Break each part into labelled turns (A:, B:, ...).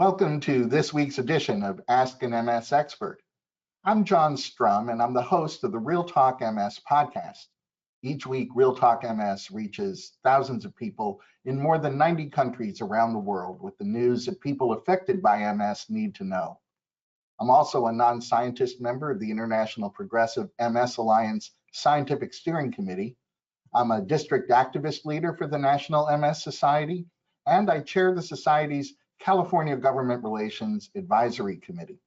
A: Welcome to this week's edition of Ask an MS Expert. I'm John Strum, and I'm the host of the Real Talk MS podcast. Each week, Real Talk MS reaches thousands of people in more than 90 countries around the world with the news that people affected by MS need to know. I'm also a non-scientist member of the International Progressive MS Alliance Scientific Steering Committee. I'm a district activist leader for the National MS Society, and I chair the Society's California Government Relations Advisory Committee.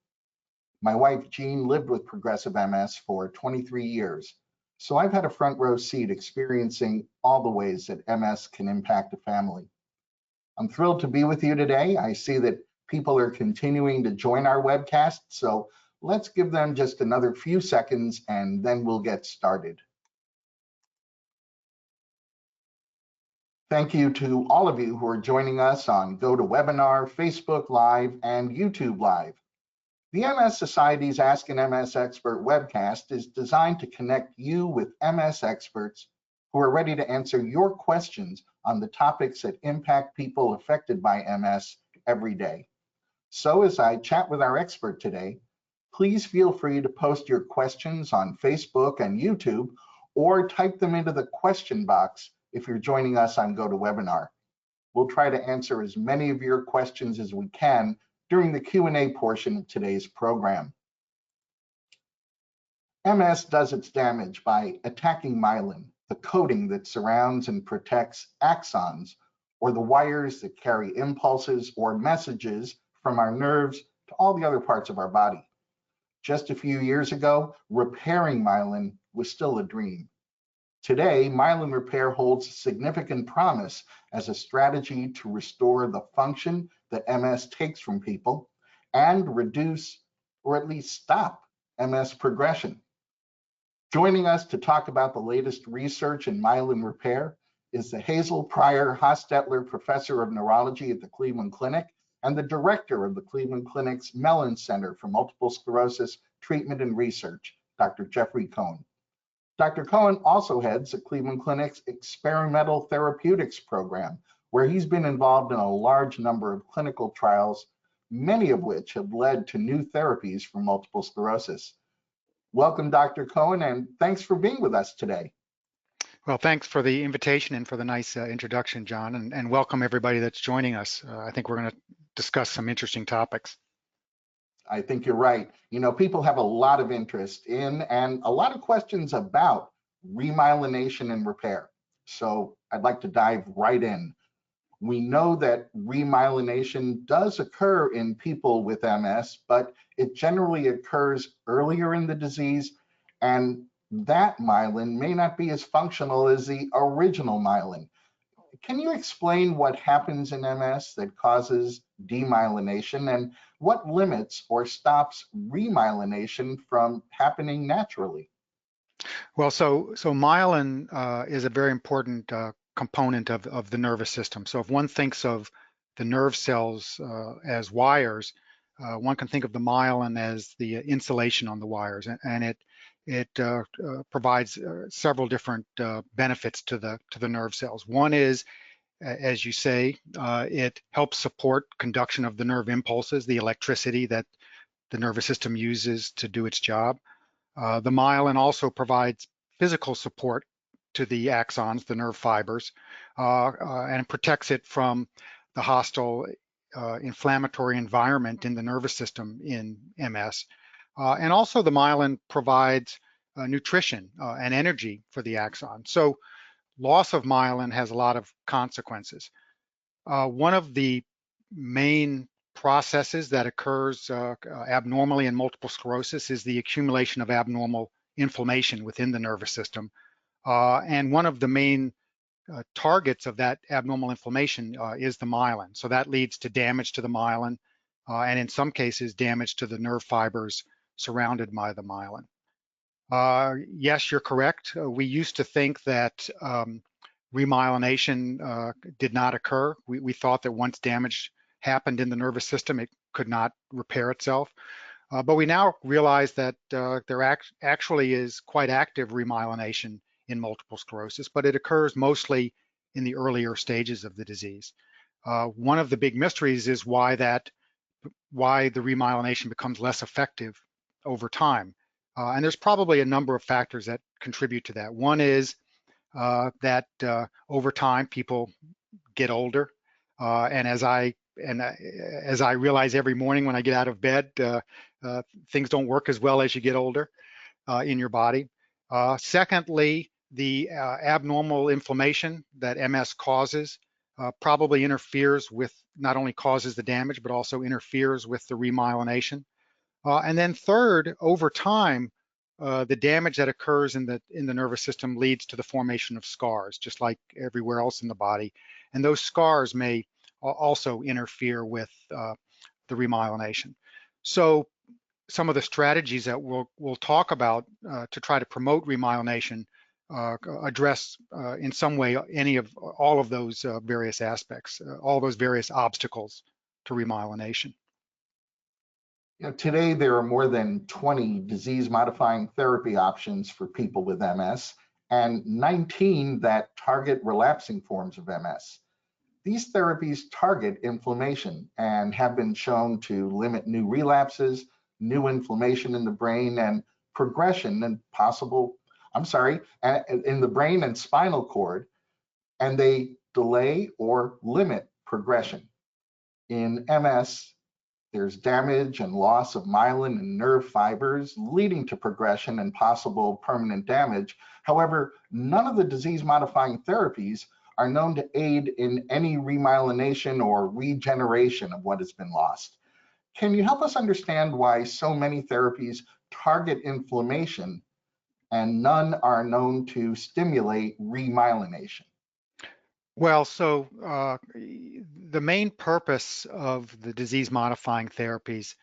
A: My wife, Jean, lived with progressive MS for 23 years, so I've had a front row seat experiencing all the ways that MS can impact a family. I'm thrilled to be with you today. I see that people are continuing to join our webcast, so let's give them just another few seconds and then we'll get started. Thank you to all of you who are joining us on GoToWebinar, Facebook Live, and YouTube Live. The MS Society's Ask an MS Expert webcast is designed to connect you with MS experts who are ready to answer your questions on the topics that impact people affected by MS every day. So as I chat with our expert today, please feel free to post your questions on Facebook and YouTube or type them into the question box if you're joining us on GoToWebinar. We'll try to answer as many of your questions as we can during the Q&A portion of today's program. MS does its damage by attacking myelin, the coating that surrounds and protects axons, or the wires that carry impulses or messages from our nerves to all the other parts of our body. Just a few years ago, repairing myelin was still a dream. Today, myelin repair holds significant promise as a strategy to restore the function that MS takes from people and reduce or at least stop MS progression. Joining us to talk about the latest research in myelin repair is the Hazel Pryor Hostetler Professor of Neurology at the Cleveland Clinic and the Director of the Cleveland Clinic's Mellen Center for Multiple Sclerosis Treatment and Research, Dr. Jeffrey Cohen. Dr. Cohen also heads the Cleveland Clinic's Experimental Therapeutics program, where he's been involved in a large number of clinical trials, many of which have led to new therapies for multiple sclerosis. Welcome, Dr. Cohen, and thanks for being with us today.
B: Well, thanks for the invitation and for the nice introduction, John, and welcome everybody that's joining us. I think we're going to discuss some interesting topics.
A: I think you're right. You know, people have a lot of interest in and a lot of questions about remyelination and repair. So I'd like to dive right in. We know that remyelination does occur in people with MS, but it generally occurs earlier in the disease, and that myelin may not be as functional as the original myelin. Can you explain what happens in MS that causes demyelination and what limits or stops remyelination from happening naturally?
B: Well, so myelin is a very important component of the nervous system. So if one thinks of the nerve cells as wires, one can think of the myelin as the insulation on the wires, and it provides several different benefits to the nerve cells. One is, as you say, it helps support conduction of the nerve impulses, the electricity that the nervous system uses to do its job. The myelin also provides physical support to the axons, the nerve fibers, and protects it from the hostile inflammatory environment in the nervous system in MS. And also the myelin provides nutrition and energy for the axon. So loss of myelin has a lot of consequences. One of the main processes that occurs abnormally in multiple sclerosis is the accumulation of abnormal inflammation within the nervous system. And one of the main targets of that abnormal inflammation is the myelin. So that leads to damage to the myelin, and in some cases, damage to the nerve fibers surrounded by the myelin. Yes, you're correct. We used to think that remyelination did not occur. We thought that once damage happened in the nervous system, it could not repair itself. But we now realize that there actually is quite active remyelination in multiple sclerosis, but it occurs mostly in the earlier stages of the disease. One of the big mysteries is why that why the remyelination becomes less effective over time. And there's probably a number of factors that contribute to that. One is that over time people get older, and as I realize every morning when I get out of bed, things don't work as well as you get older in your body. Secondly, the abnormal inflammation that MS causes probably interferes with, not only causes the damage, but also interferes with the remyelination. And then third, over time, the damage that occurs in the nervous system leads to the formation of scars, just like everywhere else in the body. And those scars may also interfere with the remyelination. So some of the strategies that we'll talk about to try to promote remyelination address in some way all of those various aspects, all those various obstacles to remyelination.
A: Today there are more than 20 disease-modifying therapy options for people with MS and 19 that target relapsing forms of MS. These therapies target inflammation and have been shown to limit new relapses, new inflammation in the brain, and progression and in the brain and spinal cord, and they delay or limit progression. In MS, there's damage and loss of myelin and nerve fibers, leading to progression and possible permanent damage. However, none of the disease-modifying therapies are known to aid in any remyelination or regeneration of what has been lost. Can you help us understand why so many therapies target inflammation and none are known to stimulate remyelination?
B: Well, so the main purpose of the disease-modifying therapies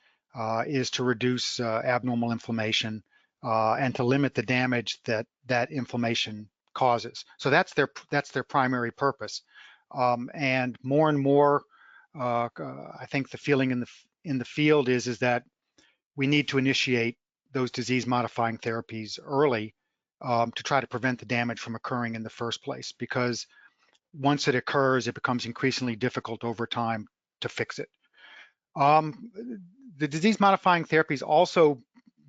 B: is to reduce abnormal inflammation and to limit the damage that inflammation causes. So that's their primary purpose. And more, I think the feeling in the field is that we need to initiate those disease-modifying therapies early to try to prevent the damage from occurring in the first place, because once it occurs, it becomes increasingly difficult over time to fix it. The disease-modifying therapies also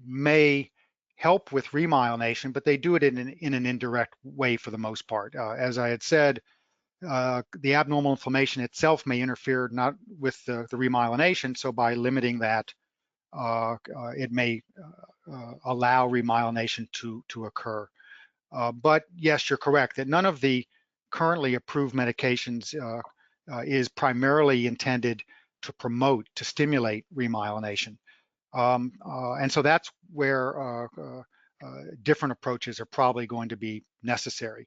B: may help with remyelination, but they do it in an indirect way for the most part. As I had said, the abnormal inflammation itself may interfere not with the remyelination, so by limiting that, it may allow remyelination to occur. But yes, you're correct that none of the currently approved medications is primarily intended to stimulate remyelination. And so that's where different approaches are probably going to be necessary.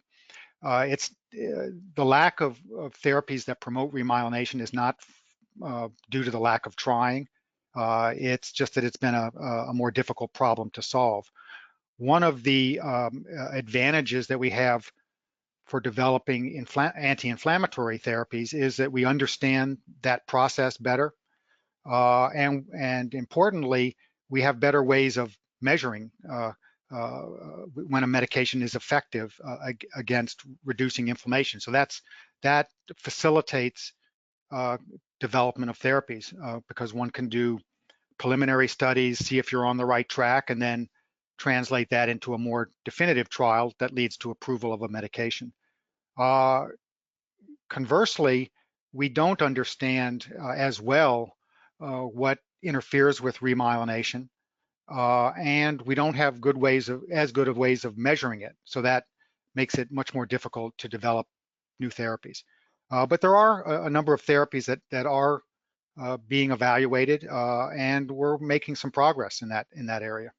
B: It's the lack of therapies that promote remyelination is not due to the lack of trying. It's just that it's been a more difficult problem to solve. One of the advantages that we have for developing anti-inflammatory therapies is that we understand that process better. And importantly, we have better ways of measuring when a medication is effective against reducing inflammation. So that facilitates development of therapies because one can do preliminary studies, see if you're on the right track, and then translate that into a more definitive trial that leads to approval of a medication. Conversely, we don't understand as well what interferes with remyelination, and we don't have as good of ways of measuring it. So that makes it much more difficult to develop new therapies. But there are a number of therapies that are being evaluated, and we're making some progress in that area.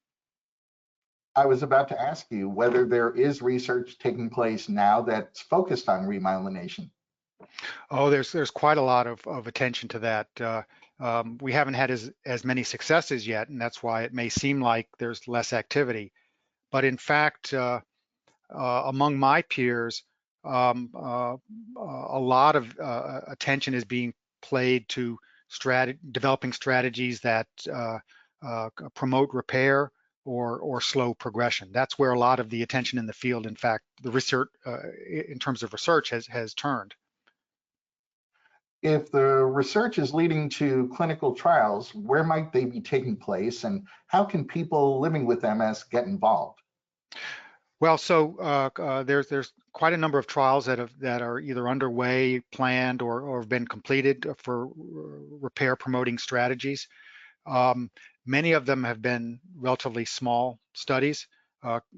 A: I was about to ask you whether there is research taking place now that's focused on remyelination.
B: Oh, there's quite a lot of attention to that. We haven't had as many successes yet, and that's why it may seem like there's less activity. But in fact, among my peers, a lot of attention is being played to developing strategies that promote repair or slow progression. That's where a lot of the attention in the field, in fact, the research in terms of research has turned.
A: If the research is leading to clinical trials, where might they be taking place, and how can people living with MS get involved?
B: Well, so there's quite a number of trials that are either underway, planned, or have been completed for repair promoting strategies. Um, Many of them have been relatively small studies,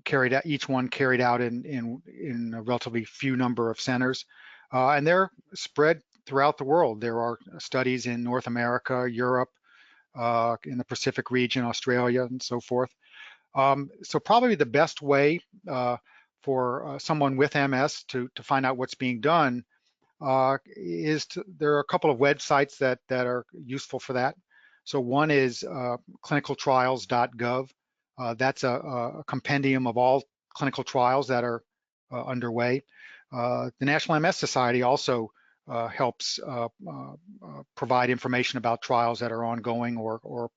B: carried out, each one carried out in a relatively few number of centers, and they're spread throughout the world. There are studies in North America, Europe, in the Pacific region, Australia, and so forth. So probably the best way for someone with MS to find out what's being done there are a couple of websites that are useful for that. So one is clinicaltrials.gov. That's a compendium of all clinical trials that are underway. The National MS Society also helps provide information about trials that are ongoing or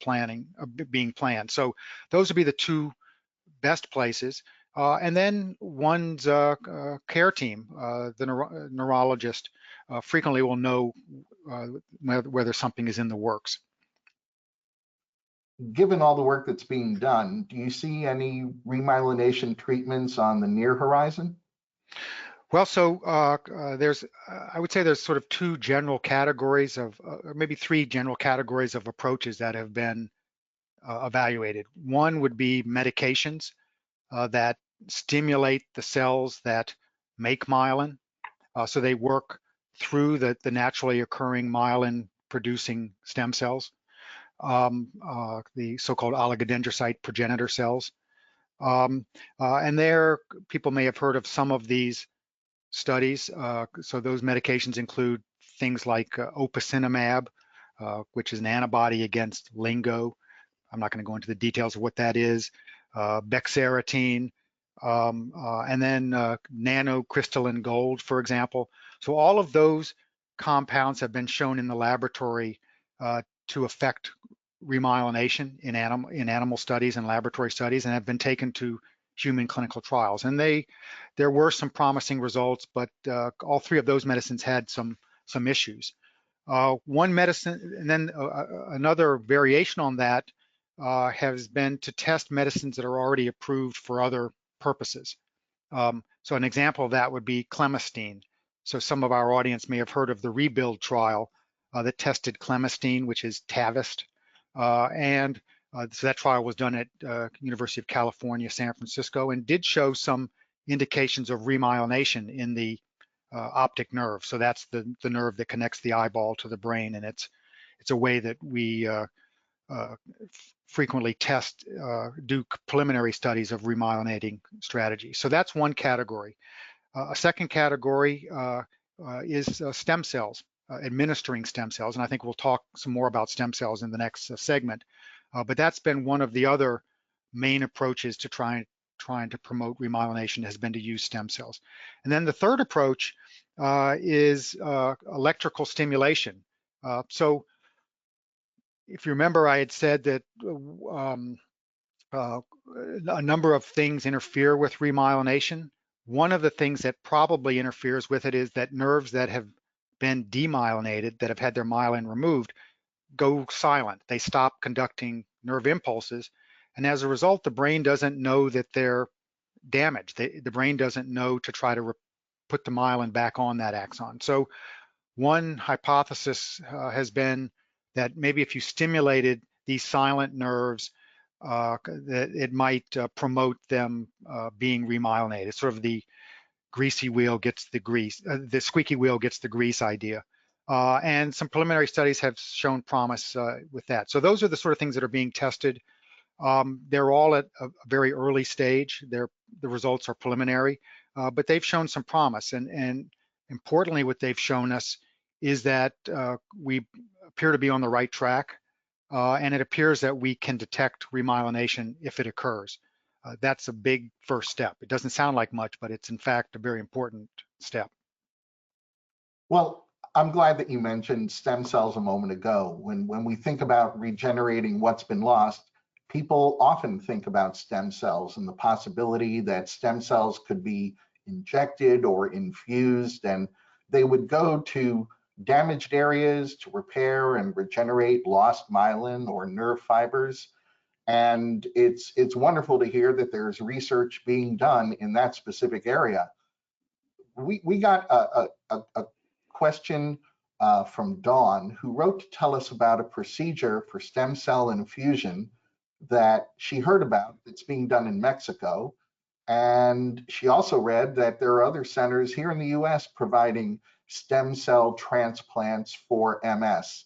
B: being planned. So those would be the two best places. And then one's care team, the neurologist, frequently will know whether something is in the works.
A: Given all the work that's being done, do you see any remyelination treatments on the near horizon?
B: Well, so I would say there's sort of two general categories or maybe three general categories of approaches that have been evaluated. One would be medications that stimulate the cells that make myelin. So they work through the naturally occurring myelin producing stem cells, the so-called oligodendrocyte progenitor cells. And there, people may have heard of some of these studies. So those medications include things like opicinumab, which is an antibody against LINGO. I'm not going to go into the details of what that is. Bexarotene, and then nanocrystalline gold, for example. So all of those compounds have been shown in the laboratory to affect remyelination in animal studies and laboratory studies, and have been taken to human clinical trials. And there were some promising results, but all three of those medicines had some issues. One medicine, and then another variation on that has been to test medicines that are already approved for other purposes. So an example of that would be clemastine. So some of our audience may have heard of the Rebuild trial that tested clemastine, which is Tavist. So that trial was done at University of California, San Francisco, and did show some indications of remyelination in the optic nerve. So that's the nerve that connects the eyeball to the brain, and it's a way that we frequently do preliminary studies of remyelinating strategies. So that's one category. A second category is stem cells, administering stem cells, and I think we'll talk some more about stem cells in the next segment. But that's been one of the other main approaches to trying to promote remyelination, has been to use stem cells. And then the third approach is electrical stimulation. So if you remember, I had said that a number of things interfere with remyelination. One of the things that probably interferes with it is that nerves that have been demyelinated, that have had their myelin removed, go silent. They stop conducting nerve impulses. And as a result, the brain doesn't know that they're damaged. The brain doesn't know to try to put the myelin back on that axon. So one hypothesis has been that maybe if you stimulated these silent nerves, that it might promote them being remyelinated. Sort of the greasy wheel gets the grease, the squeaky wheel gets the grease idea. And some preliminary studies have shown promise with that. So those are the sort of things that are being tested. They're all at a very early stage. The results are preliminary, but they've shown some promise. And importantly, what they've shown us is that we appear to be on the right track, and it appears that we can detect remyelination if it occurs. That's a big first step. It doesn't sound like much, but it's in fact a very important step.
A: Well, I'm glad that you mentioned stem cells a moment ago. When we think about regenerating what's been lost, people often think about stem cells and the possibility that stem cells could be injected or infused, and they would go to damaged areas, to repair and regenerate lost myelin or nerve fibers. And it's wonderful to hear that there's research being done in that specific area. We got a question from Dawn, who wrote to tell us about a procedure for stem cell infusion that she heard about that's being done in Mexico. And she also read that there are other centers here in the US providing stem cell transplants for MS.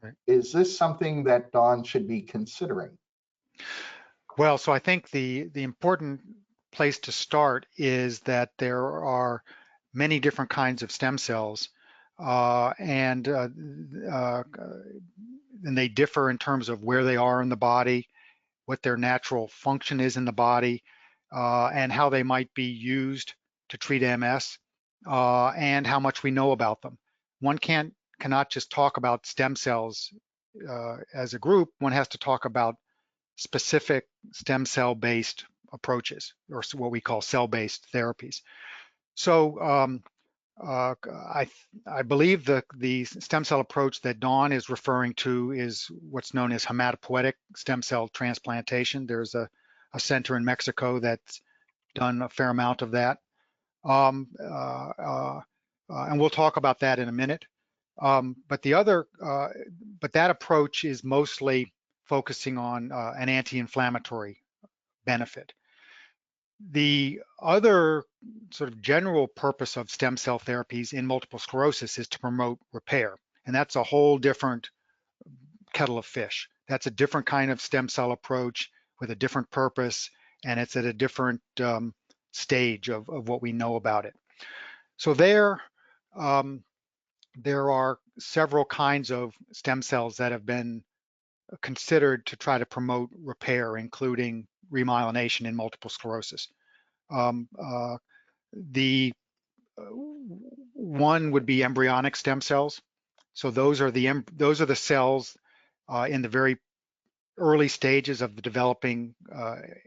B: Right.
A: Is this something that Dawn should be considering?
B: Well, so I think the important place to start is that there are many different kinds of stem cells, and they differ in terms of where they are in the body, what their natural function is in the body, and how they might be used to treat MS, and how much we know about them. One cannot just talk about stem cells as a group. One has to talk about specific stem cell based approaches, or what we call cell-based therapies. So I believe the stem cell approach that Dawn is referring to is what's known as hematopoietic stem cell transplantation. There's a center in Mexico that's done a fair amount of that. And we'll talk about that in a minute. But that approach is mostly focusing on an anti-inflammatory benefit. The other sort of general purpose of stem cell therapies in multiple sclerosis is to promote repair. And that's a whole different kettle of fish. That's a different kind of stem cell approach with a different purpose, and it's at a different stage of what we know about it. So there are several kinds of stem cells that have been considered to try to promote repair, including remyelination in multiple sclerosis. The one would be embryonic stem cells. So those are the cells in the very early stages of the developing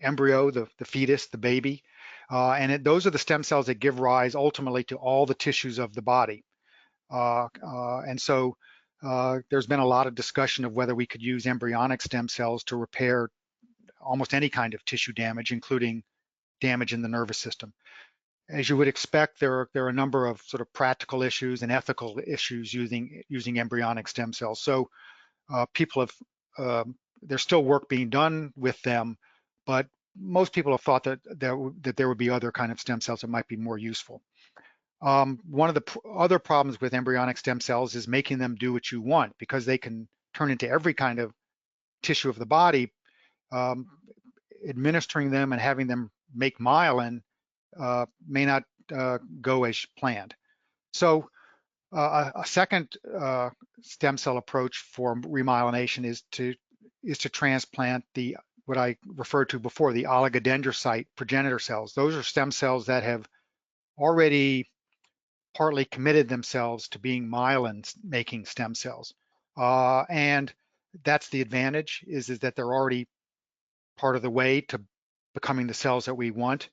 B: embryo, the fetus, the baby, and those are the stem cells that give rise ultimately to all the tissues of the body. And so there's been a lot of discussion of whether we could use embryonic stem cells to repair almost any kind of tissue damage, including damage in the nervous system. As you would expect, there are a number of sort of practical issues and ethical issues using embryonic stem cells. So there's still work being done with them, but most people have thought that there would be other kind of stem cells that might be more useful. One of the other problems with embryonic stem cells is making them do what you want, because they can turn into every kind of tissue of the body. Administering them and having them make myelin may not go as planned. So a second stem cell approach for remyelination is to transplant what I referred to before, the oligodendrocyte progenitor cells. Those are stem cells that have already partly committed themselves to being myelin-making stem cells. And that's the advantage, is that they're already part of the way to becoming the cells that we want,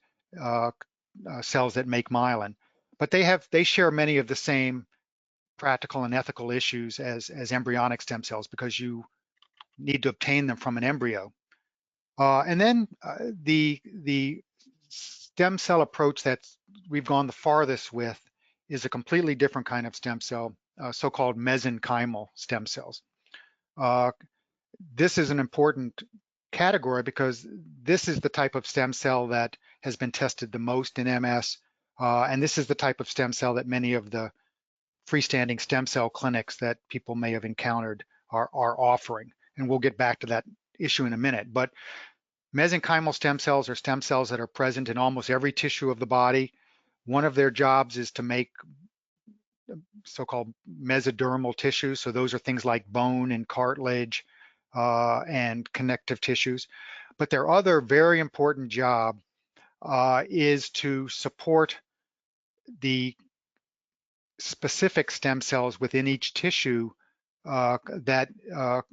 B: cells that make myelin. But they share many of the same practical and ethical issues as embryonic stem cells, because you need to obtain them from an embryo. And then the stem cell approach that we've gone the farthest with is a completely different kind of stem cell, so-called mesenchymal stem cells. This is an important category because this is the type of stem cell that has been tested the most in MS, and this is the type of stem cell that many of the freestanding stem cell clinics that people may have encountered are offering. And we'll get back to that issue in a minute. But mesenchymal stem cells are stem cells that are present in almost every tissue of the body. One of their jobs is to make so-called mesodermal tissues. So those are things like bone and cartilage and connective tissues. But their other very important job is to support the specific stem cells within each tissue that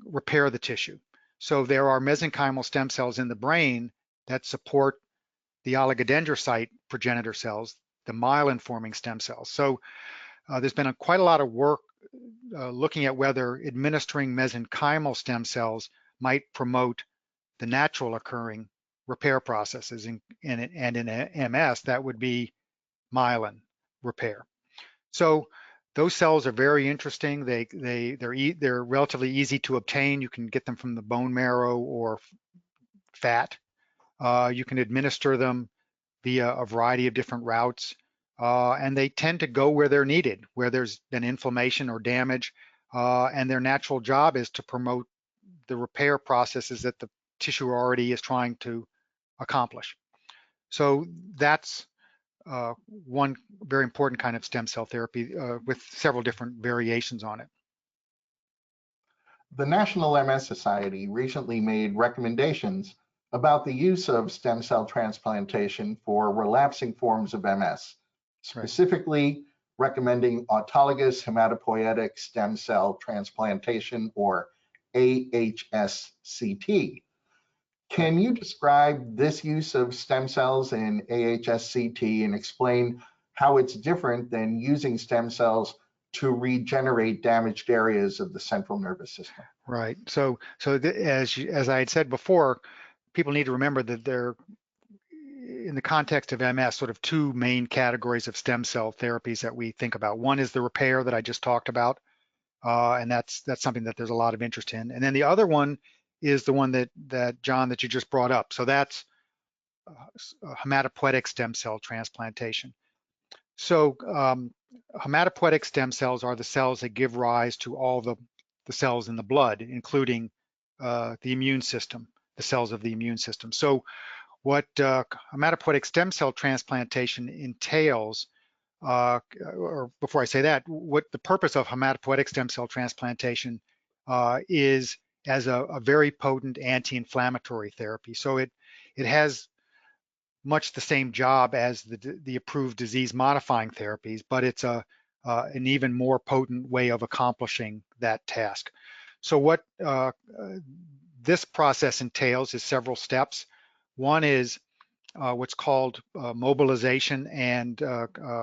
B: repair the tissue. So there are mesenchymal stem cells in the brain that support the oligodendrocyte progenitor cells, the myelin-forming stem cells. So there's been quite a lot of work looking at whether administering mesenchymal stem cells might promote the natural occurring repair processes. And in MS, that would be myelin repair. So those cells are very interesting. They're relatively easy to obtain. You can get them from the bone marrow or fat. You can administer them via a variety of different routes, and they tend to go where they're needed, where there's been inflammation or damage, and their natural job is to promote the repair processes that the tissue already is trying to accomplish. So that's one very important kind of stem cell therapy with several different variations on it.
A: The National MS Society recently made recommendations about the use of stem cell transplantation for relapsing forms of MS, specifically recommending autologous hematopoietic stem cell transplantation, or AHSCT. Can you describe this use of stem cells in AHSCT and explain how it's different than using stem cells to regenerate damaged areas of the central nervous system?
B: Right. So as I had said before, people need to remember that there, in the context of MS, sort of two main categories of stem cell therapies that we think about. One is the repair that I just talked about, and that's something that there's a lot of interest in. And then the other one is the one that John, that you just brought up. So that's hematopoietic stem cell transplantation. So hematopoietic stem cells are the cells that give rise to all the cells in the blood, including the immune system, the cells of the immune system. So what hematopoietic stem cell transplantation entails, or before I say that, what the purpose of hematopoietic stem cell transplantation is as a very potent anti-inflammatory therapy. So it has much the same job as the approved disease-modifying therapies, but it's an even more potent way of accomplishing that task. So what this process entails is several steps. One is what's called mobilization and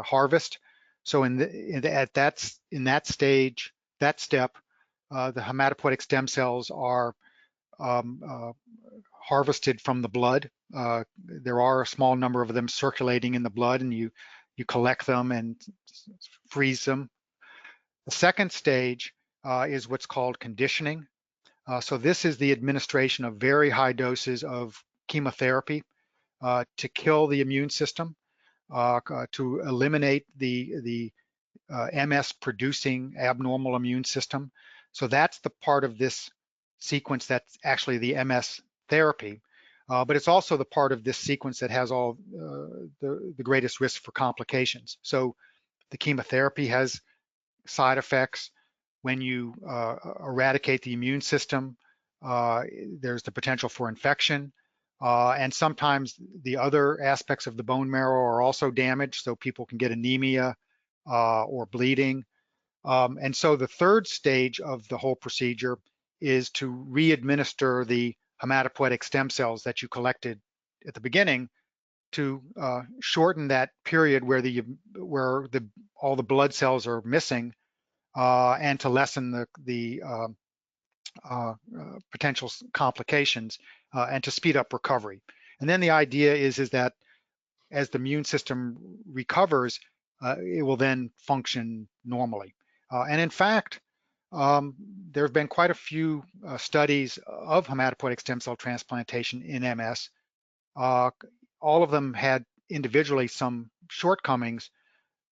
B: harvest. So in that step, the hematopoietic stem cells are harvested from the blood. There are a small number of them circulating in the blood, and you collect them and freeze them. The second stage is what's called conditioning. So this is the administration of very high doses of chemotherapy to kill the immune system, to eliminate the MS-producing abnormal immune system. So that's the part of this sequence that's actually the MS therapy, but it's also the part of this sequence that has all the greatest risk for complications. So the chemotherapy has side effects. When you eradicate the immune system, there's the potential for infection. And sometimes the other aspects of the bone marrow are also damaged, so people can get anemia or bleeding. And so the third stage of the whole procedure is to re-administer the hematopoietic stem cells that you collected at the beginning to shorten that period where all the blood cells are missing, and to lessen the potential complications, and to speed up recovery. And then the idea is that as the immune system recovers, it will then function normally. And in fact, there have been quite a few studies of hematopoietic stem cell transplantation in MS. All of them had individually some shortcomings,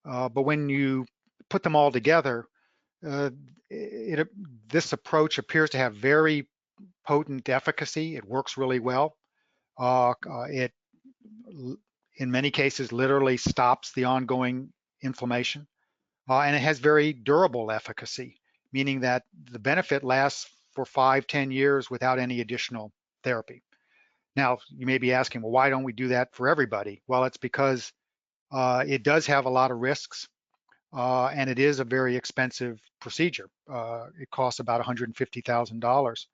B: but when you put them all together, this approach appears to have very potent efficacy. It works really well. It, in many cases, literally stops the ongoing inflammation, and it has very durable efficacy, meaning that the benefit lasts for 5-10 years without any additional therapy. Now, you may be asking, well, why don't we do that for everybody? Well, it's because it does have a lot of risks, and it is a very expensive procedure. It costs about $150,000.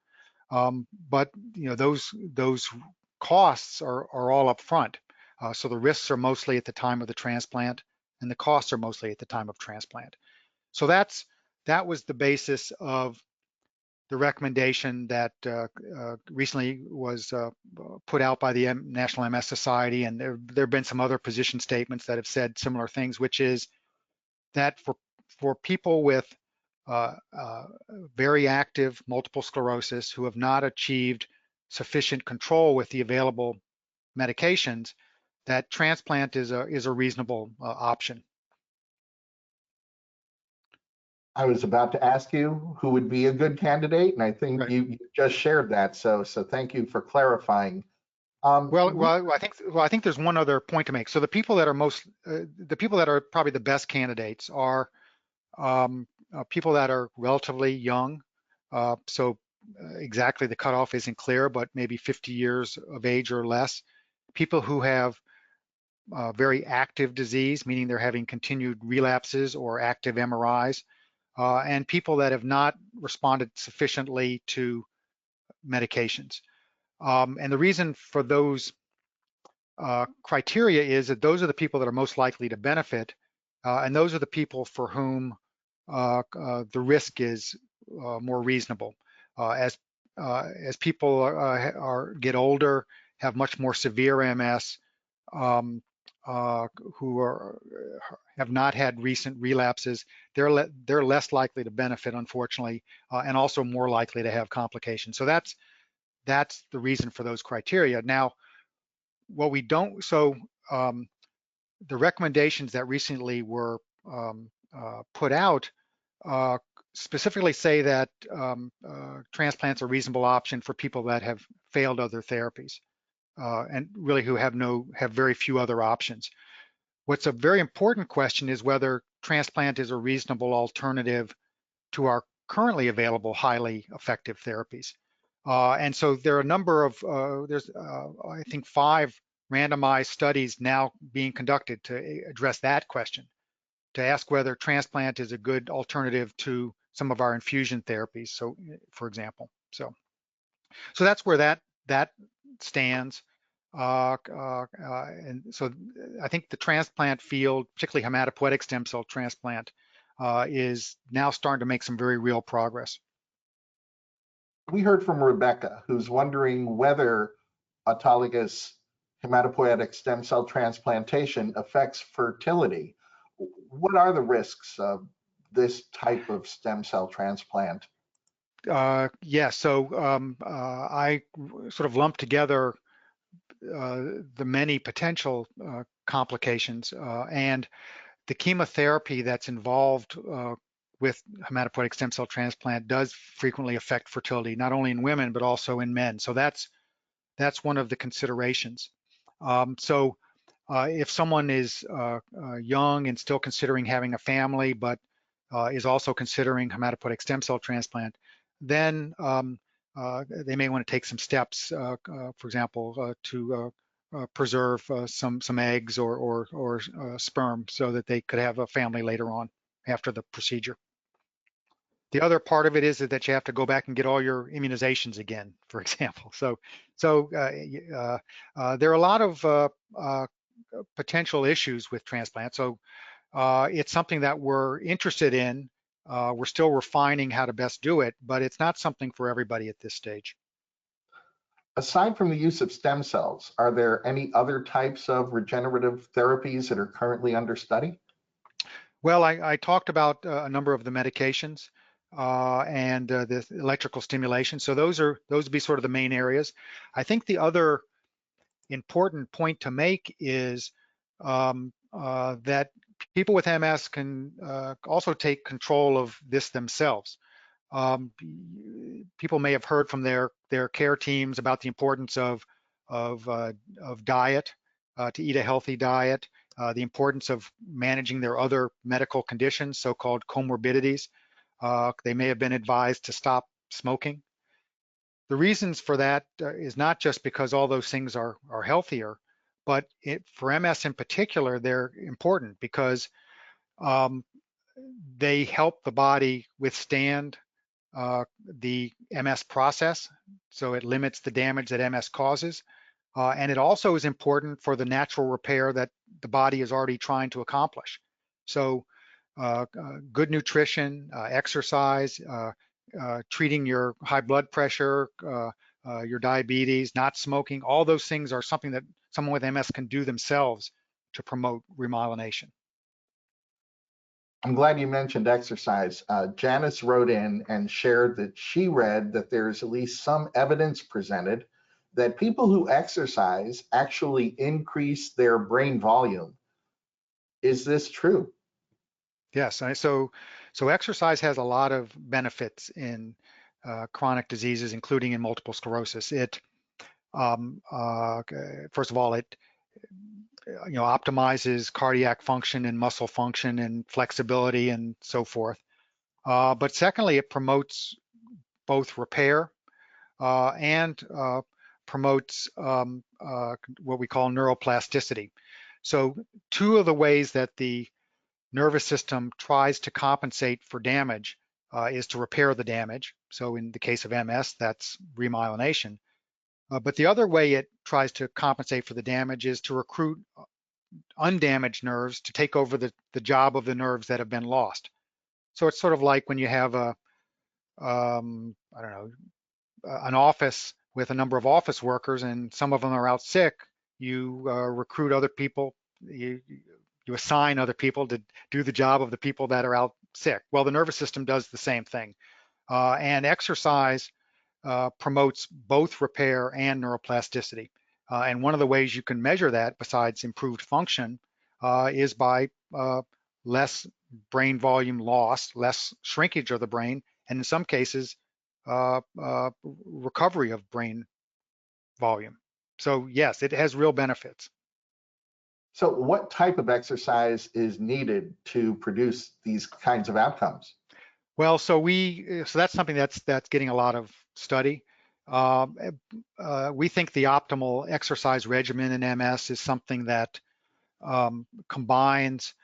B: But those costs are all up front. So the risks are mostly at the time of the transplant, and the costs are mostly at the time of transplant. So that's that was the basis of the recommendation that recently was put out by the National MS Society, and there have been some other position statements that have said similar things, which is that for people with very active multiple sclerosis who have not achieved sufficient control with the available medications, that transplant is a reasonable option.
A: I was about to ask you who would be a good candidate, and I think
B: Right.
A: you just shared that. So thank you for clarifying.
B: I think there's one other point to make. So the people that are probably the best candidates are people that are relatively young. Exactly the cutoff isn't clear, but maybe 50 years of age or less. People who have very active disease, meaning they're having continued relapses or active MRIs, and people that have not responded sufficiently to medications. And the reason for those criteria is that those are the people that are most likely to benefit, and those are the people for whom the risk is more reasonable. As people get older, have much more severe MS, who have not had recent relapses, they're less likely to benefit, unfortunately, and also more likely to have complications. So that's the reason for those criteria. Now, what we don't, so the recommendations that recently were put out specifically say that transplant's a reasonable option for people that have failed other therapies and really who have very few other options. What's a very important question is whether transplant is a reasonable alternative to our currently available highly effective therapies. And so there are a number of, there's I think 5 randomized studies now being conducted to address that question, to ask whether transplant is a good alternative to some of our infusion therapies. So, for example, so that's where that stands. And so I think the transplant field, particularly hematopoietic stem cell transplant, is now starting to make some very real progress.
A: We heard from Rebecca, who's wondering whether autologous hematopoietic stem cell transplantation affects fertility. What are the risks of this type of stem cell transplant?
B: Yeah, so I sort of lumped together the many potential complications, and the chemotherapy that's involved with hematopoietic stem cell transplant does frequently affect fertility, not only in women, but also in men. So that's one of the considerations. If someone is young and still considering having a family, but is also considering hematopoietic stem cell transplant, then they may want to take some steps, for example, to preserve some eggs or sperm so that they could have a family later on after the procedure. The other part of it is that you have to go back and get all your immunizations again, for example. So there are a lot of potential issues with transplant. So it's something that we're interested in. We're still refining how to best do it, but it's not something for everybody at this stage.
A: Aside from the use of stem cells, are there any other types of regenerative therapies that are currently under study?
B: Well, I talked about a number of the medications and the electrical stimulation. So those would be sort of the main areas. I think the other important point to make is that people with MS can also take control of this themselves. People may have heard from their care teams about the importance of diet, to eat a healthy diet, the importance of managing their other medical conditions, so-called comorbidities. They may have been advised to stop smoking. The reasons for that is not just because all those things are healthier, but for MS in particular, they're important because they help the body withstand the MS process, so it limits the damage that MS causes. And it also is important for the natural repair that the body is already trying to accomplish. So good nutrition, exercise, treating your high blood pressure, your diabetes, not smoking, all those things are something that someone with MS can do themselves to promote remyelination.
A: I'm glad you mentioned exercise. Janice wrote in and shared that she read that there's at least some evidence presented that people who exercise actually increase their brain volume. Is this true?
B: Yes, so exercise has a lot of benefits in chronic diseases, including in multiple sclerosis. It first of all, it optimizes cardiac function and muscle function and flexibility and so forth. But secondly, it promotes both repair and promotes what we call neuroplasticity. So two of the ways that the nervous system tries to compensate for damage is to repair the damage. So in the case of MS, that's remyelination. But the other way it tries to compensate for the damage is to recruit undamaged nerves to take over the job of the nerves that have been lost. So it's sort of like when you have I don't know, an office with a number of office workers and some of them are out sick, you recruit other people, you assign other people to do the job of the people that are out sick. Well, the nervous system does the same thing. And exercise promotes both repair and neuroplasticity. And one of the ways you can measure that, besides improved function, is by less brain volume loss, less shrinkage of the brain, and in some cases, recovery of brain volume. So yes, it has real benefits.
A: So what type of exercise is needed to produce these kinds of outcomes?
B: Well, so that's something that's getting a lot of study. We think the optimal exercise regimen in MS is something that combines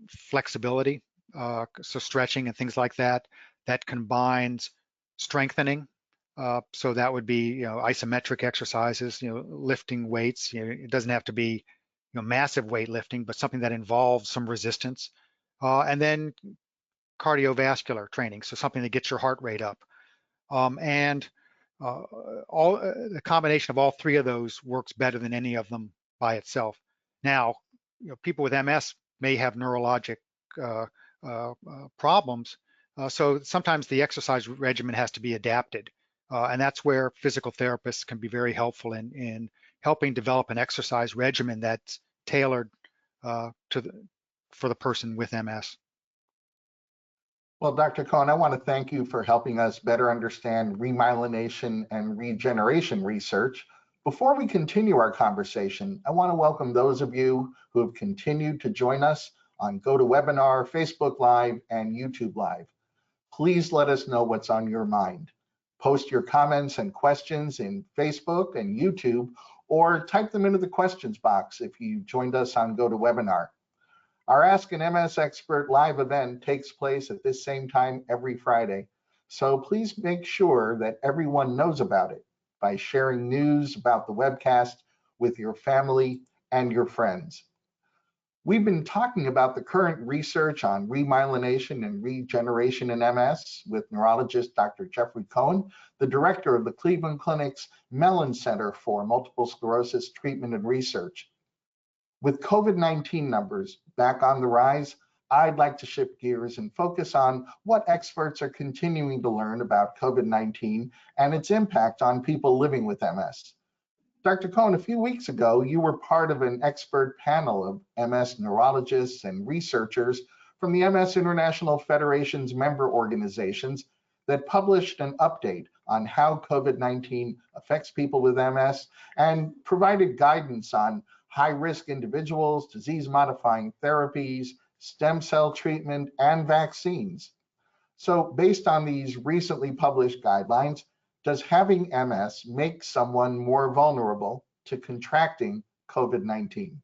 B: flexibility, so stretching and things like that, that combines strengthening. So that would be, isometric exercises, lifting weights. It doesn't have to be, massive weightlifting, but something that involves some resistance. And then cardiovascular training, so something that gets your heart rate up. And the combination of all three of those works better than any of them by itself. Now, people with MS may have neurologic problems, so sometimes the exercise regimen has to be adapted, and that's where physical therapists can be very helpful in helping develop an exercise regimen that's tailored for the person with MS.
A: Well, Dr. Cohen, I want to thank you for helping us better understand remyelination and regeneration research. Before we continue our conversation, I want to welcome those of you who have continued to join us on GoToWebinar, Facebook Live, and YouTube Live. Please let us know what's on your mind. Post your comments and questions in Facebook and YouTube, or type them into the questions box if you joined us on GoToWebinar. Our Ask an MS Expert live event takes place at this same time every Friday, so please make sure that everyone knows about it by sharing news about the webcast with your family and your friends. We've been talking about the current research on remyelination and regeneration in MS with neurologist Dr. Jeffrey Cohen, the director of the Cleveland Clinic's Mellen Center for Multiple Sclerosis Treatment and Research. With COVID-19 numbers back on the rise, I'd like to shift gears and focus on what experts are continuing to learn about COVID-19 and its impact on people living with MS. Dr. Cohen, a few weeks ago, you were part of an expert panel of MS neurologists and researchers from the MS International Federation's member organizations that published an update on how COVID-19 affects people with MS and provided guidance on high-risk individuals, disease-modifying therapies, stem cell treatment, and vaccines. So based on these recently published guidelines, does having MS make someone more vulnerable to contracting COVID-19?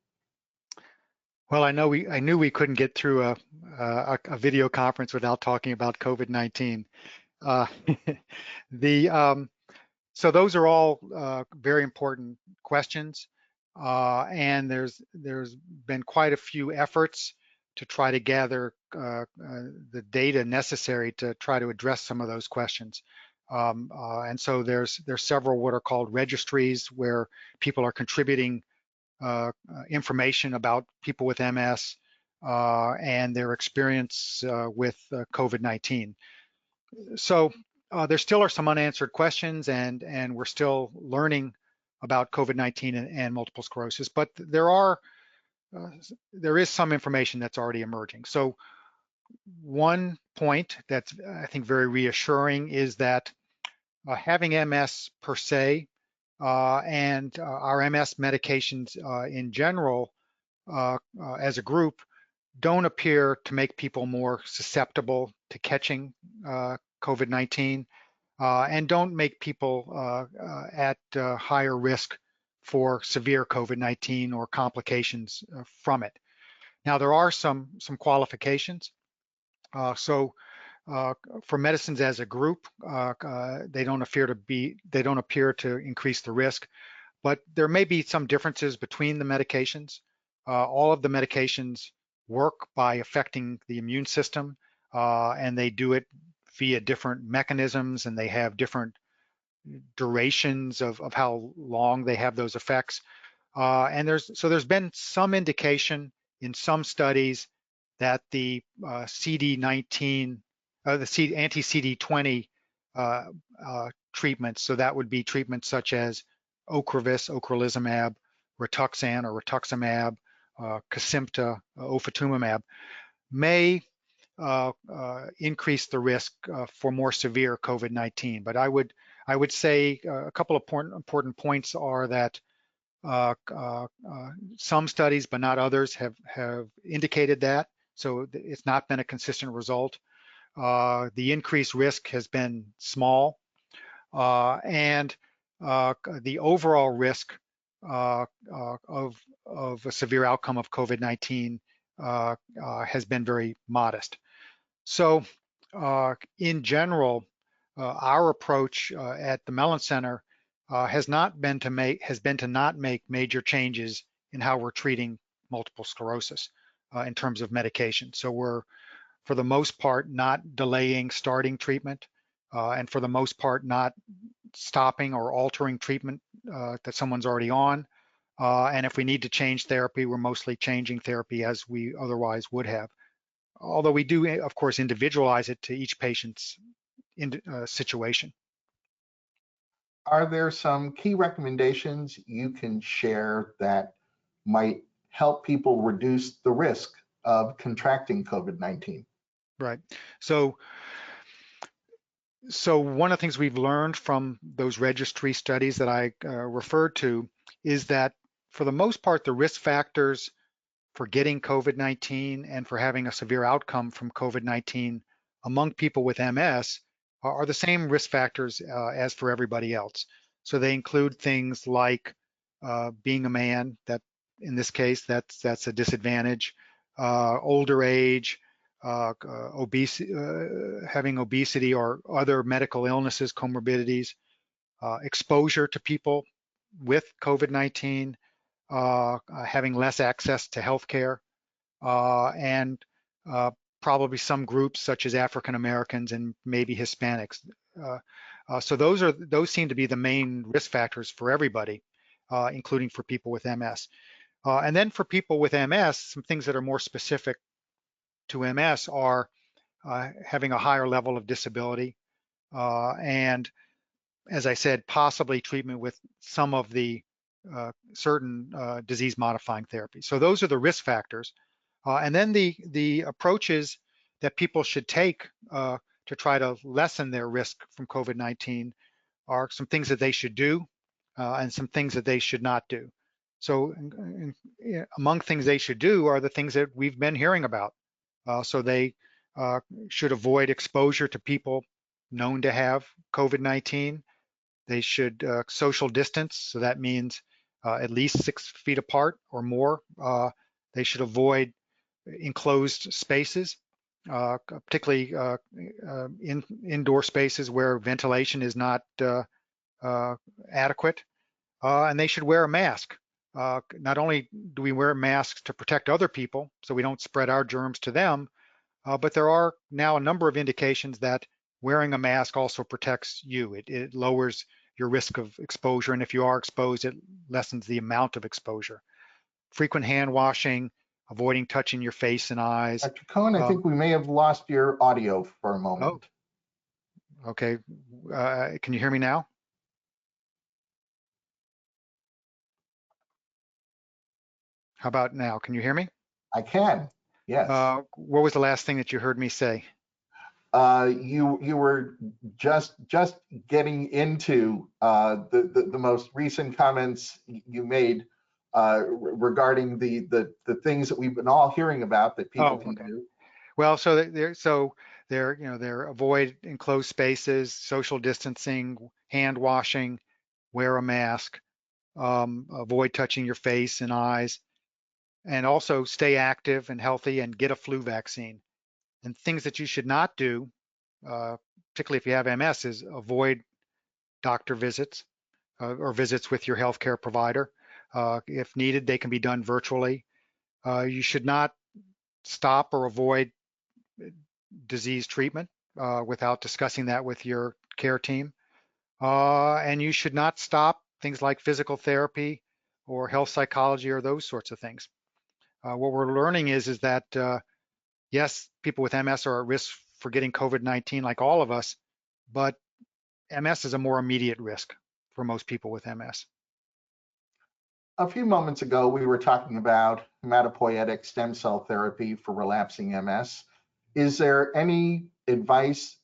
B: Well, I knew we couldn't get through a video conference without talking about COVID-19. So those are all very important questions. And there's been quite a few efforts to try to gather the data necessary to try to address some of those questions. And so there's several what are called registries where people are contributing information about people with MS and their experience with COVID-19. So there still are some unanswered questions, and we're still learning about COVID-19 and multiple sclerosis, but there is some information that's already emerging. So one point that's, I think, very reassuring is that having MS per se and our MS medications in general as a group don't appear to make people more susceptible to catching COVID-19 and don't make people at higher risk for severe COVID-19 or complications from it. Now, there are some qualifications. So for medicines as a group, they don't appear to increase the risk, but there may be some differences between the medications. All of the medications work by affecting the immune system, and they do it via different mechanisms, and they have different durations of how long they have those effects. And there's been some indication in some studies that the CD19, the anti-CD20 treatments, so that would be treatments such as ocrelizumab, rituxan or rituximab, Kesimpta, ofatumumab, may increase the risk for more severe COVID-19. But I would say a couple of important points are that some studies, but not others, have indicated that. So it's not been a consistent result. The increased risk has been small, and the overall risk of a severe outcome of COVID-19 has been very modest. So in general, our approach at the Mellen Center has been to not make major changes in how we're treating multiple sclerosis in terms of medication. So we're, for the most part, not delaying starting treatment, and for the most part, not stopping or altering treatment that someone's already on. And if we need to change therapy, we're mostly changing therapy as we otherwise would have. Although we do, of course, individualize it to each patient's situation.
A: Are there some key recommendations you can share that might help people reduce the risk of contracting COVID-19?
B: Right. So one of the things we've learned from those registry studies that I referred to is that for the most part, the risk factors for getting COVID-19 and for having a severe outcome from COVID-19 among people with MS are the same risk factors as for everybody else. So they include things like being a man, that in this case, that's a disadvantage, older age, having obesity or other medical illnesses, comorbidities, exposure to people with COVID-19, having less access to healthcare, and probably some groups such as African Americans and maybe Hispanics. So those seem to be the main risk factors for everybody, including for people with MS. And then for people with MS, some things that are more specific to MS are having a higher level of disability, and as I said, possibly treatment with some of the certain disease-modifying therapies. So those are the risk factors. And then the approaches that people should take to try to lessen their risk from COVID-19 are some things that they should do and some things that they should not do. So among things they should do are the things that we've been hearing about. So they should avoid exposure to people known to have COVID-19. They should social distance, so that means at least 6 feet apart or more. They should avoid enclosed spaces, particularly indoor spaces where ventilation is not adequate, and they should wear a mask not only do we wear masks to protect other people so we don't spread our germs to them, but there are now a number of indications that wearing a mask also protects you. It lowers your risk of exposure, and if you are exposed, it lessens the amount of exposure. Frequent hand washing, avoiding touching your face and eyes.
A: Dr. Cohen, I think we may have lost your audio for a
B: Oh,
A: moment.
B: okay. Can you hear me now? How about now? Can you hear me?
A: I can, yes.
B: What was the last thing that you heard me say?
A: You were just getting into the most recent comments you made regarding the things that we've been all hearing about that people
B: Oh,
A: can
B: okay.
A: do.
B: Well, they're avoid enclosed spaces, social distancing, hand washing, wear a mask, avoid touching your face and eyes, and also stay active and healthy and get a flu vaccine. And things that you should not do, particularly if you have MS, is avoid doctor visits or visits with your healthcare provider. If needed, they can be done virtually. You should not stop or avoid disease treatment without discussing that with your care team. And you should not stop things like physical therapy or health psychology or those sorts of things. What we're learning is that yes, people with MS are at risk for getting COVID-19 like all of us, but MS is a more immediate risk for most people with MS.
A: A few moments ago, we were talking about hematopoietic stem cell therapy for relapsing MS. Is there any advice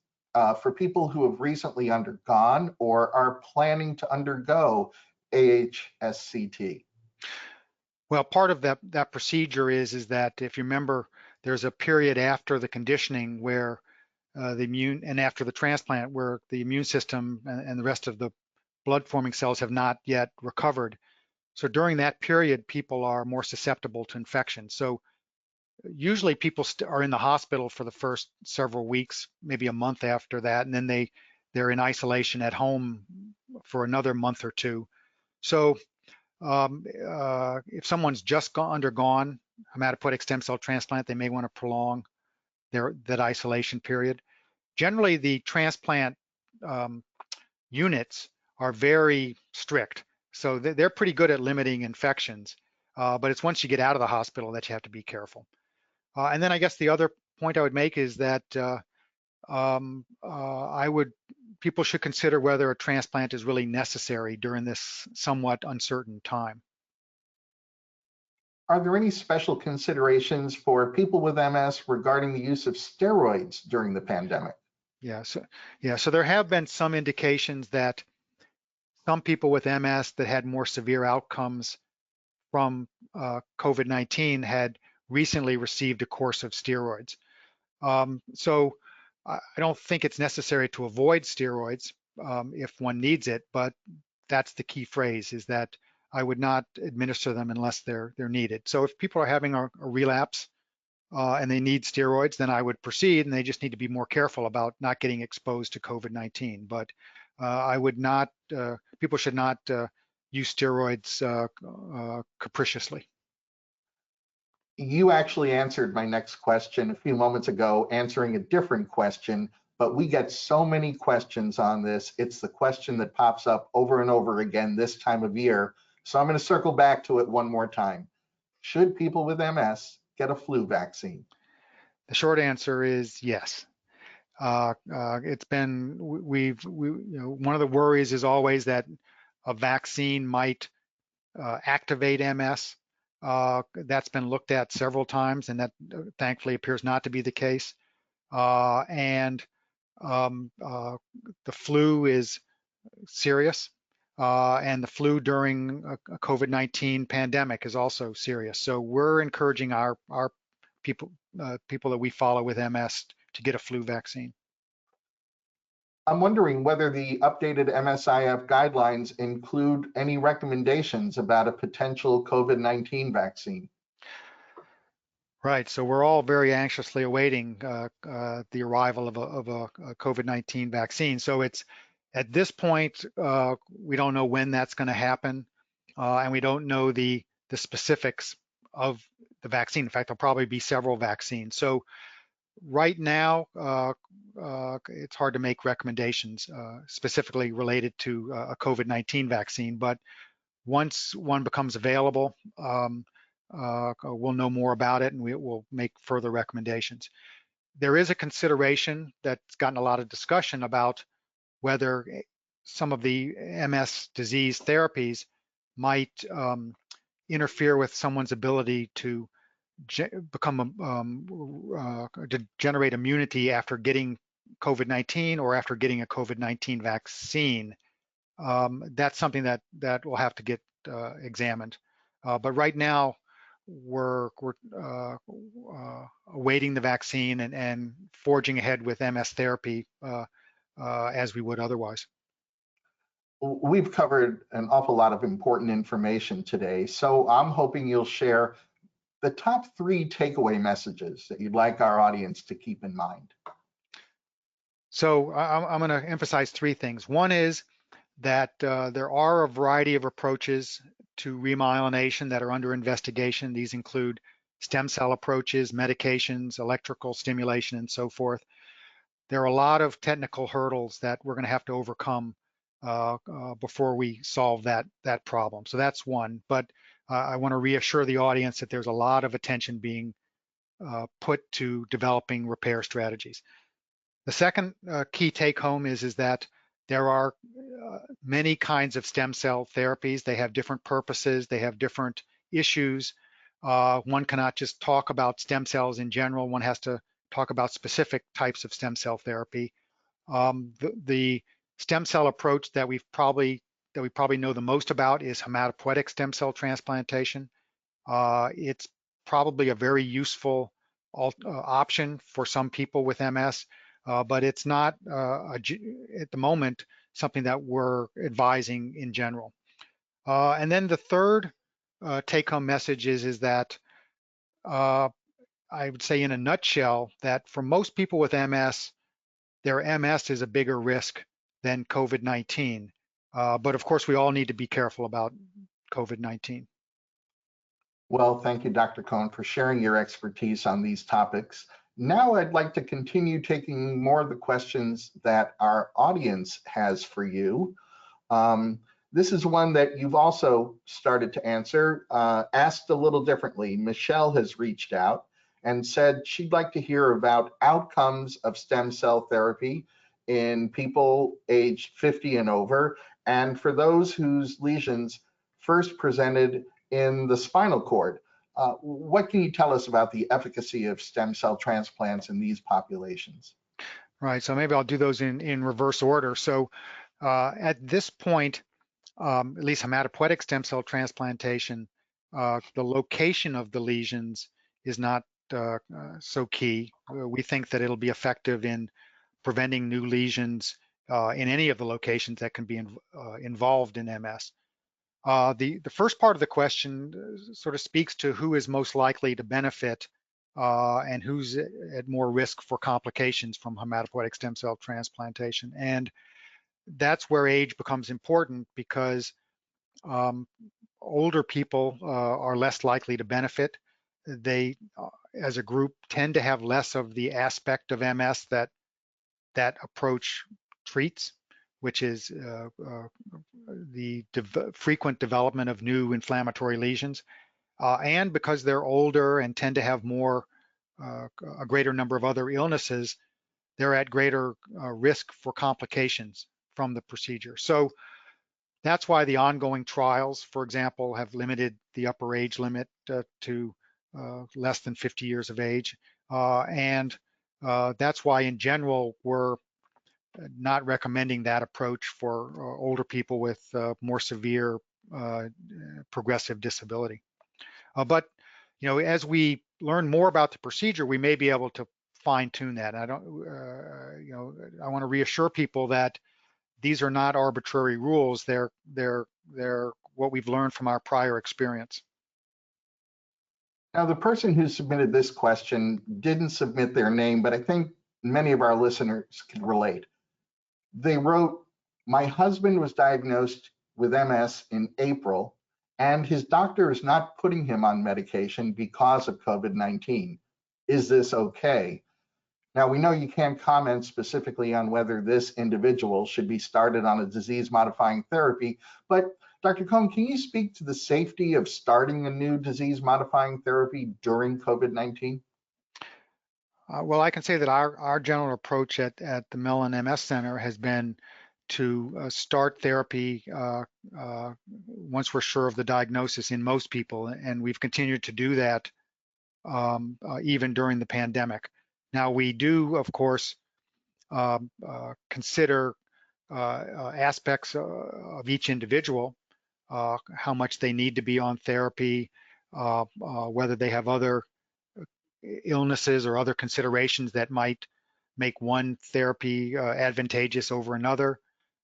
A: for people who have recently undergone or are planning to undergo AHSCT?
B: Well, part of that procedure is that if you remember, there's a period after the conditioning where the immune and after the transplant where the immune system and the rest of the blood forming cells have not yet recovered. So during that period, people are more susceptible to infection. So usually people are in the hospital for the first several weeks, maybe a month after that, and then they're in isolation at home for another month or two. So if someone's just undergone hematopoietic stem cell transplant, they may want to prolong that isolation period. Generally, the transplant units are very strict, so they're pretty good at limiting infections. But it's once you get out of the hospital that you have to be careful. And then I guess the other point I would make is that people should consider whether a transplant is really necessary during this somewhat uncertain time.
A: Are there any special considerations for people with MS regarding the use of steroids during the pandemic?
B: So there have been some indications that some people with MS that had more severe outcomes from COVID-19 had recently received a course of steroids. So I don't think it's necessary to avoid steroids if one needs it, but that's the key phrase, is that I would not administer them unless they're needed. So if people are having a relapse and they need steroids, then I would proceed, and they just need to be more careful about not getting exposed to COVID-19. But I would not, people should not use steroids capriciously.
A: You actually answered my next question a few moments ago, answering a different question, but we get so many questions on this. It's the question that pops up over and over again this time of year. So I'm going to circle back to it one more time. Should people with MS get a flu vaccine?
B: The short answer is yes. It's been, one of the worries is always that a vaccine might activate MS. That's been looked at several times, and that thankfully appears not to be the case. And the flu is serious, and the flu during a COVID-19 pandemic is also serious. So we're encouraging our people that we follow with MS to get a flu vaccine.
A: I'm wondering whether the updated MSIF guidelines include any recommendations about a potential COVID-19 vaccine.
B: Right. So we're all very anxiously awaiting the arrival of a COVID-19 vaccine. So it's at this point, we don't know when that's going to happen. and we don't know the specifics of the vaccine. In fact, there'll probably be several vaccines. So right now, it's hard to make recommendations specifically related to a COVID-19 vaccine, but once one becomes available, we'll know more about it and we will make further recommendations. There is a consideration that's gotten a lot of discussion about whether some of the MS disease therapies might interfere with someone's ability to generate immunity after getting COVID-19 or after getting a COVID-19 vaccine. That's something that will have to get examined. But right now, we're awaiting the vaccine and forging ahead with MS therapy as we would otherwise.
A: We've covered an awful lot of important information today, so I'm hoping you'll share the top 3 takeaway messages that you'd like our audience to keep in mind.
B: So I'm going to emphasize 3 things. One is that there are a variety of approaches to remyelination that are under investigation. These include stem cell approaches, medications, electrical stimulation, and so forth. There are a lot of technical hurdles that we're going to have to overcome before we solve that problem. So that's one. But I want to reassure the audience that there's a lot of attention being put to developing repair strategies. The second key take home is that there are many kinds of stem cell therapies. They have different purposes. They have different issues. One cannot just talk about stem cells in general. One has to talk about specific types of stem cell therapy. The stem cell approach that we probably know the most about is hematopoietic stem cell transplantation. It's probably a very useful option for some people with MS, but it's not at the moment something that we're advising in general. And then the third take-home message is that I would say in a nutshell that for most people with MS, their MS is a bigger risk than COVID-19. But of course, we all need to be careful about COVID-19.
A: Well, thank you, Dr. Cohen, for sharing your expertise on these topics. Now I'd like to continue taking more of the questions that our audience has for you. This is one that you've also started to answer, asked a little differently. Michelle has reached out and said she'd like to hear about outcomes of stem cell therapy in people aged 50 and over, and for those whose lesions first presented in the spinal cord. What can you tell us about the efficacy of stem cell transplants in these populations?
B: Right, so maybe I'll do those in reverse order. So at this point, at least hematopoietic stem cell transplantation, the location of the lesions is not so key. We think that it'll be effective in preventing new lesions in any of the locations that can be involved in MS. The first part of the question sort of speaks to who is most likely to benefit and who's at more risk for complications from hematopoietic stem cell transplantation. And that's where age becomes important because older people are less likely to benefit. They, as a group, tend to have less of the aspect of MS that approach treats, which is the frequent development of new inflammatory lesions. And because they're older and tend to have a greater number of other illnesses, they're at greater risk for complications from the procedure. So that's why the ongoing trials, for example, have limited the upper age limit to less than 50 years of age. And that's why in general, we're not recommending that approach for older people with more severe progressive disability. But as we learn more about the procedure, we may be able to fine tune that. I want to reassure people that these are not arbitrary rules. They're what we've learned from our prior experience.
A: Now, the person who submitted this question didn't submit their name, but I think many of our listeners can relate. They wrote, "My husband was diagnosed with MS in April, and his doctor is not putting him on medication because of COVID-19. Is this okay? Now, we know you can't comment specifically on whether this individual should be started on a disease-modifying therapy, but Dr. Cohen, can you speak to the safety of starting a new disease-modifying therapy during COVID-19?
B: Well, I can say that our general approach at the Mellen MS Center has been to start therapy once we're sure of the diagnosis in most people, and we've continued to do that even during the pandemic. Now, we do, of course, consider aspects of each individual, how much they need to be on therapy, whether they have other illnesses or other considerations that might make one therapy advantageous over another,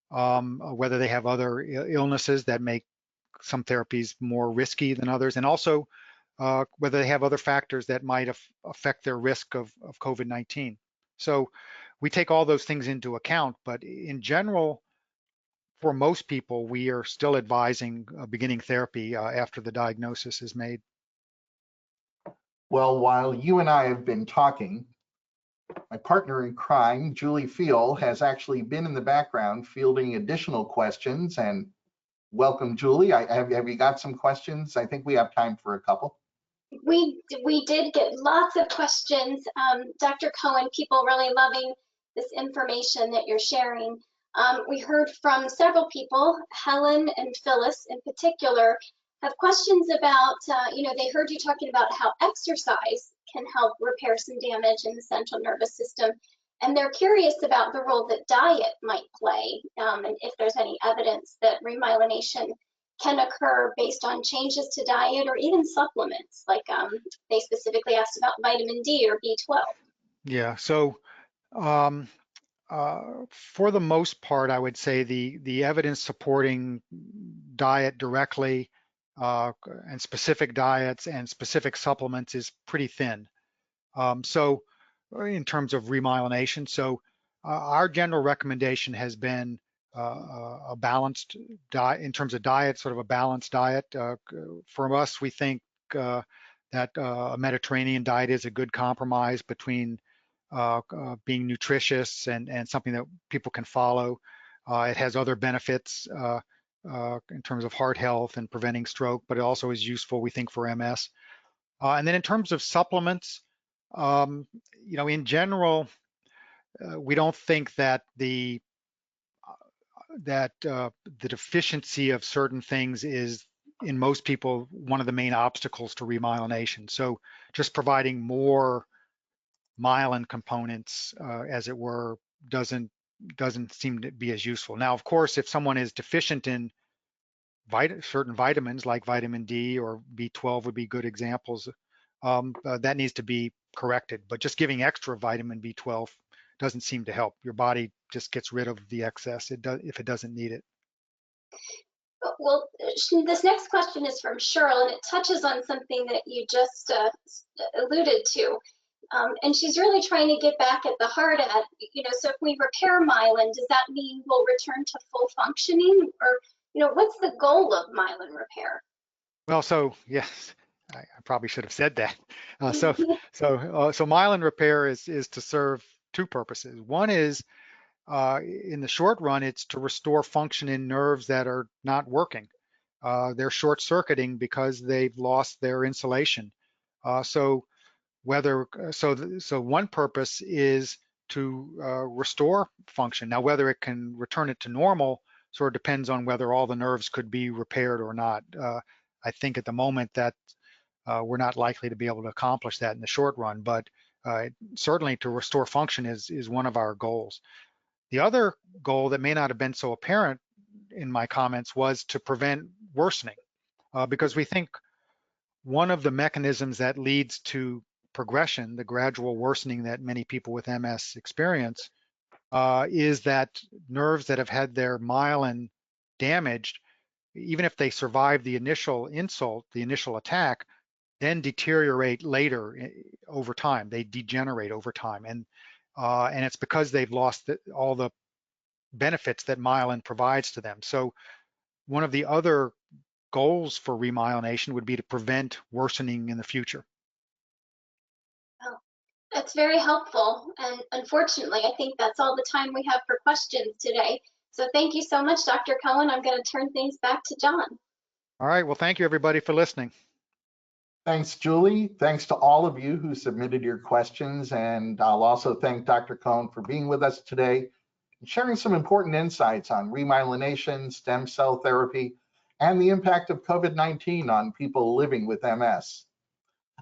B: whether they have other illnesses that make some therapies more risky than others, and also whether they have other factors that might affect their risk of COVID-19. So we take all those things into account, but in general, for most people, we are still advising beginning therapy after the diagnosis is made.
A: Well, while you and I have been talking, my partner in crime, Julie Fiel, has actually been in the background fielding additional questions. And welcome, Julie. Have you got some questions? I think we have time for a couple.
C: We did get lots of questions. Dr. Cohen, people really loving this information that you're sharing. We heard from several people, Helen and Phyllis in particular, have questions about, they heard you talking about how exercise can help repair some damage in the central nervous system. And they're curious about the role that diet might play, and if there's any evidence that remyelination can occur based on changes to diet or even supplements, like they specifically asked about vitamin D or B12.
B: Yeah, so for the most part, I would say the evidence supporting diet directly and specific diets and specific supplements is pretty thin. So in terms of remyelination, so our general recommendation has been a balanced diet in terms of diet, sort of a balanced diet. For us, we think that a Mediterranean diet is a good compromise between being nutritious and something that people can follow. It has other benefits in terms of heart health and preventing stroke, but it also is useful, we think, for MS. And then in terms of supplements, in general, we don't think that the deficiency of certain things is, in most people, one of the main obstacles to remyelination. So just providing more myelin components, as it were, doesn't seem to be as useful. Now, of course, if someone is deficient in certain vitamins like vitamin D or B12 would be good examples, that needs to be corrected. But just giving extra vitamin B12 doesn't seem to help. Your body just gets rid of the excess if it doesn't need it.
C: Well, this next question is from Cheryl, and it touches on something that you just alluded to. And she's really trying to get back at the heart at, so if we repair myelin, does that mean we'll return to full functioning? Or, what's the goal of myelin repair?
B: Well, so yes, I probably should have said that. So myelin repair is to serve two purposes. One is, in the short run, it's to restore function in nerves that are not working. They're short-circuiting because they've lost their insulation. So one purpose is to restore function. Now, whether it can return it to normal sort of depends on whether all the nerves could be repaired or not. I think at the moment that we're not likely to be able to accomplish that in the short run, but certainly to restore function is one of our goals. The other goal that may not have been so apparent in my comments was to prevent worsening, because we think one of the mechanisms that leads to progression, the gradual worsening that many people with MS experience, is that nerves that have had their myelin damaged, even if they survive the initial insult, the initial attack, then deteriorate later over time. They degenerate over time, and it's because they've lost all the benefits that myelin provides to them. So one of the other goals for remyelination would be to prevent worsening in the future.
C: Oh, that's very helpful. And unfortunately, I think that's all the time we have for questions today. So thank you so much, Dr. Cohen. I'm going to turn things back to John.
B: All right, well, thank you everybody for listening.
A: Thanks, Julie. Thanks to all of you who submitted your questions. And I'll also thank Dr. Cohen for being with us today and sharing some important insights on remyelination, stem cell therapy, and the impact of COVID-19 on people living with MS.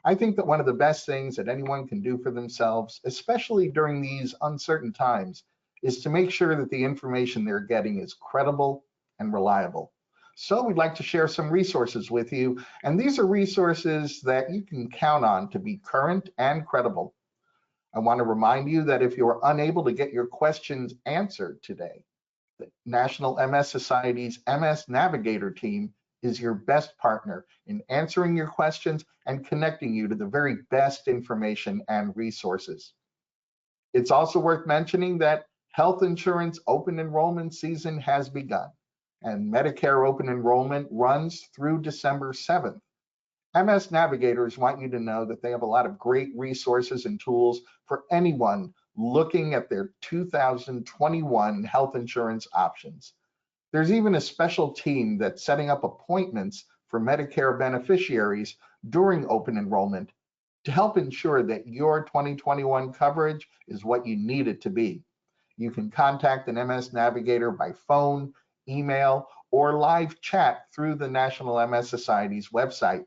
A: I think that one of the best things that anyone can do for themselves, especially during these uncertain times, is to make sure that the information they're getting is credible and reliable. So we'd like to share some resources with you, and these are resources that you can count on to be current and credible. I want to remind you that if you're unable to get your questions answered today, the National MS Society's MS Navigator team is your best partner in answering your questions and connecting you to the very best information and resources. It's also worth mentioning that health insurance open enrollment season has begun, and Medicare open enrollment runs through December 7th. MS Navigators want you to know that they have a lot of great resources and tools for anyone looking at their 2021 health insurance options. There's even a special team that's setting up appointments for Medicare beneficiaries during open enrollment to help ensure that your 2021 coverage is what you need it to be. You can contact an MS Navigator by phone, email, or live chat through the National MS Society's website.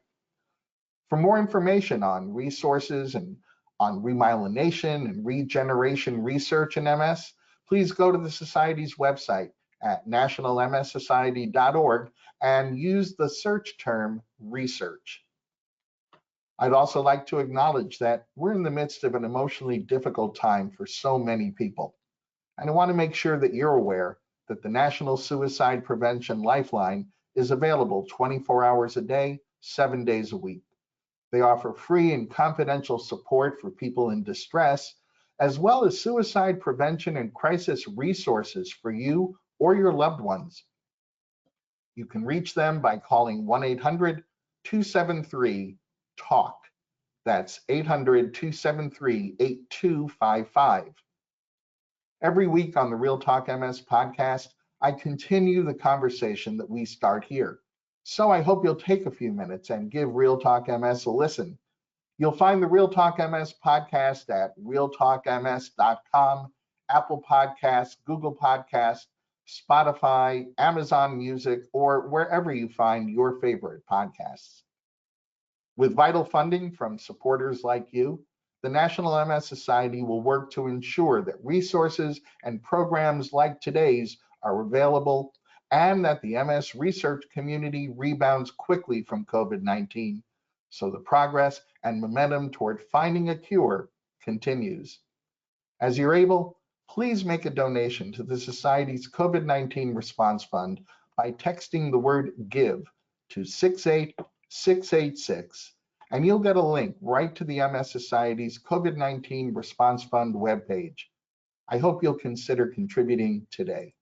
A: For more information on resources and on remyelination and regeneration research in MS, please go to the Society's website at nationalmssociety.org and use the search term research. I'd also like to acknowledge that we're in the midst of an emotionally difficult time for so many people. And I want to make sure that you're aware that the National Suicide Prevention Lifeline is available 24 hours a day, 7 days a week. They offer free and confidential support for people in distress, as well as suicide prevention and crisis resources for you or your loved ones. You can reach them by calling 1-800-273-TALK. That's 800-273-8255. Every week on the Real Talk MS podcast, I continue the conversation that we start here. So I hope you'll take a few minutes and give Real Talk MS a listen. You'll find the Real Talk MS podcast at realtalkms.com, Apple Podcasts, Google Podcasts, Spotify, Amazon Music, or wherever you find your favorite podcasts. With vital funding from supporters like you, the National MS Society will work to ensure that resources and programs like today's are available and that the MS research community rebounds quickly from COVID-19, so the progress and momentum toward finding a cure continues. As you're able, please make a donation to the Society's COVID-19 Response Fund by texting the word GIVE to 68686, and you'll get a link right to the MS Society's COVID-19 Response Fund webpage. I hope you'll consider contributing today.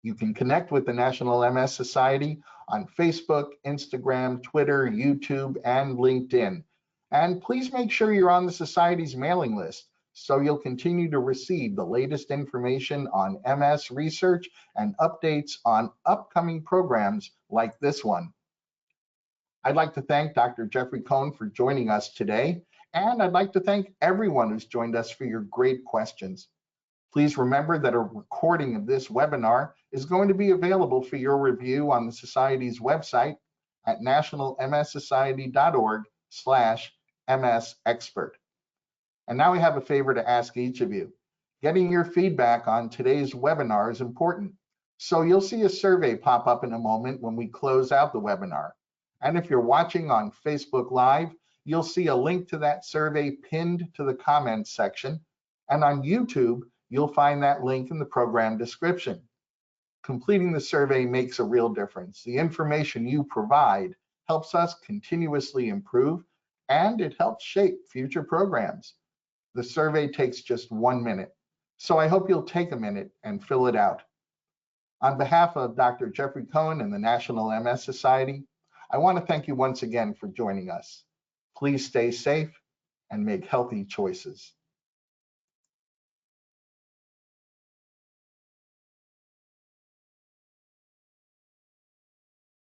A: You can connect with the National MS Society on Facebook, Instagram, Twitter, YouTube, and LinkedIn. And please make sure you're on the Society's mailing list so you'll continue to receive the latest information on MS research and updates on upcoming programs like this one. I'd like to thank Dr. Jeffrey Cohen for joining us today, and I'd like to thank everyone who's joined us for your great questions. Please remember that a recording of this webinar is going to be available for your review on the Society's website at nationalmssociety.org/MSexpert. And now we have a favor to ask each of you. Getting your feedback on today's webinar is important. So you'll see a survey pop up in a moment when we close out the webinar. And if you're watching on Facebook Live, you'll see a link to that survey pinned to the comments section. And on YouTube, you'll find that link in the program description. Completing the survey makes a real difference. The information you provide helps us continuously improve, and it helps shape future programs. The survey takes just 1 minute, so I hope you'll take a minute and fill it out. On behalf of Dr. Jeffrey Cohen and the National MS Society, I want to thank you once again for joining us. Please stay safe and make healthy choices.